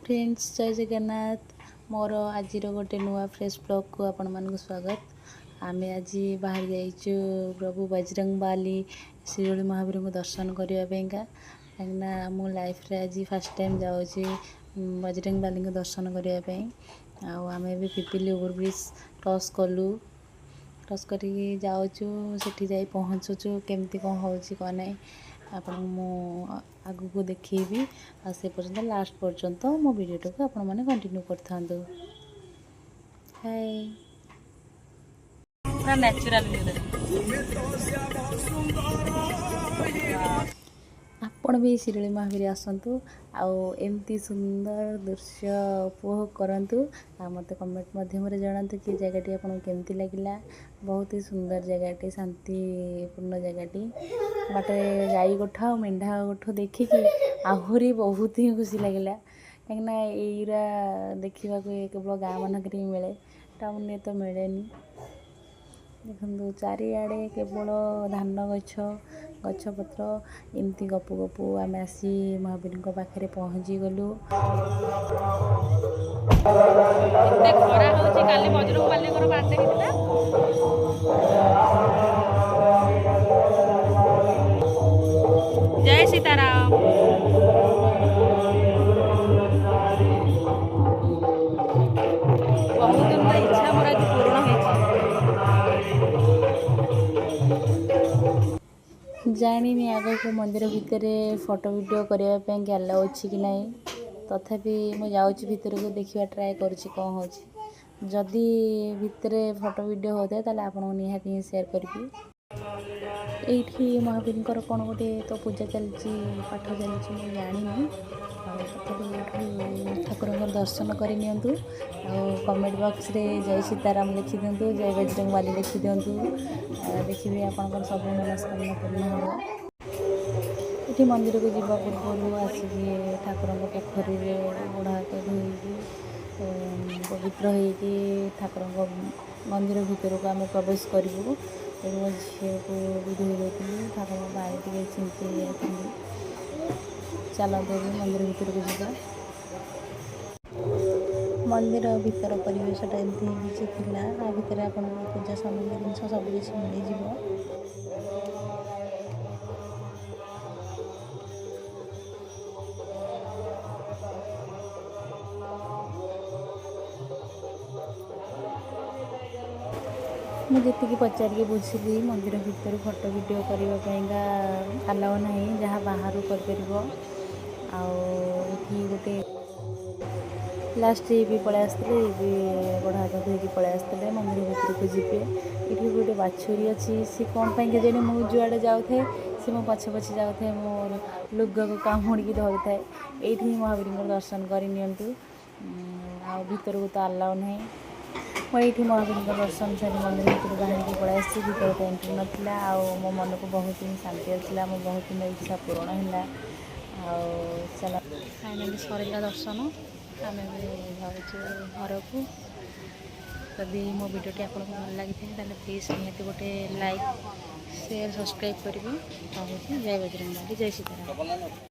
Friends जय जगन्नाथ मोर आज गोटे नुआ फ्रेश ब्लॉग को आपण मानक स्वागत। आम आज बाहर जाइचु प्रभु बजरंग बाली शिरोली महावीर को दर्शन करने कहीं मो लाइफ रे आज फर्स्ट टाइम जाऊँगी बजरंग बाली को दर्शन करने। आम भी पिपिली ओवर ब्रिज क्रॉस कलु क्रॉस कर जाऊँ से पहुँचुचु केमती कौन हो कौन ना आपन मु आगु को देखी आ से पर्यंत लास्ट पर्यंत मो वीडियो को आपण माने कंटिन्यू करथांदो। हाय पूरा नेचुरल आपण भी शिरोली महावीर आसतु आमती सुंदर दृश्य उपभोग करंतु आ मते कमेंट माध्यम जनातु कि जगह आपको केमती लगिला। बहुत ही सुंदर जगह शांतिपूर्ण जगह बाटे गाई गोठ मेढ़ा गोठ देखिकी आहरी बहुत ही खुशी लगिला कहीं यरा देखा केवल गाँ मानक मिले टाउन तो मिले देखो चारिआडे केवल धान गछ गछपत्र एमती गपु गपु आम आसी महावीर पाखे पहुँची गलु। जय सीताराम। बहुत दिन इच्छा मोर आज पूर्ण जानी आग को मंदिर भितर फोटो वीडियो करने अलाउ अच्छी कि नहीं तथापि मुझे जाऊँगी भितर को देखा ट्राए करुँची कौन हो जदि भितर फोटो वीडियो होता है ताले आपको निहाती ही शेयर करी। ये महावीर कौन गोटे तो पूजा चलती पाठ चलती जानी ठाकुर दर्शन करनी कमेंट बॉक्स रे जय सीताराम लिखि दिंतु जय बजरंग बाली लिखि दिंतु देखिए आपंकर सब मनस्कामना पूर्ण हो। ये मंदिर को जीवा पूर्व आसिक ठाकुर पोखरी गोड़ हाथ धोई पवित्र होगी ठाकुर मंदिर भितर को आम प्रवेश करूँ मो झील को भी धोई देती ठाकुर पानी टे चिंती चलते मंदिर भितर को जावा। मंदिर भीतर परिवेशटा एमती किसी थिला आ भितर आप पूजा सामग्री जिन सब किसी मिल मुझे पचारिक बुझिली मंदिर भितर फोटो वीडियो करने अलाउ ना जहाँ बाहर कर गोटे लास्ट भी पलि आसते गोड़ हाथ धोकी पलि आसते मंदिर भितर को जी ये गोटे बाछुरी अच्छी सी कौन पाई के जाने मुझे जुआड़े जाऊे सी मो पछे पछे जाऊे मोर लुगा को कामुड़ी धरी थाए ये महावीर दर्शन करनी भितर को तो अलाउ ना मुझे महावीर दर्शन सारी मंदिर भितर बाहर की पलि आसी भितर तो एंट्री नाला मो मन को बहुत ही शांति आसला मो बहुत ही इच्छा पूर्ण है। चल फाइनाली सरला दर्शन आम जाऊँ घर को जदि मो वीडियोटी आपको भल लगी था प्लीज निहाती गोटे लाइक शेयर सब्सक्राइब करेंगे। जय बजरंग बाली जय सीताराम।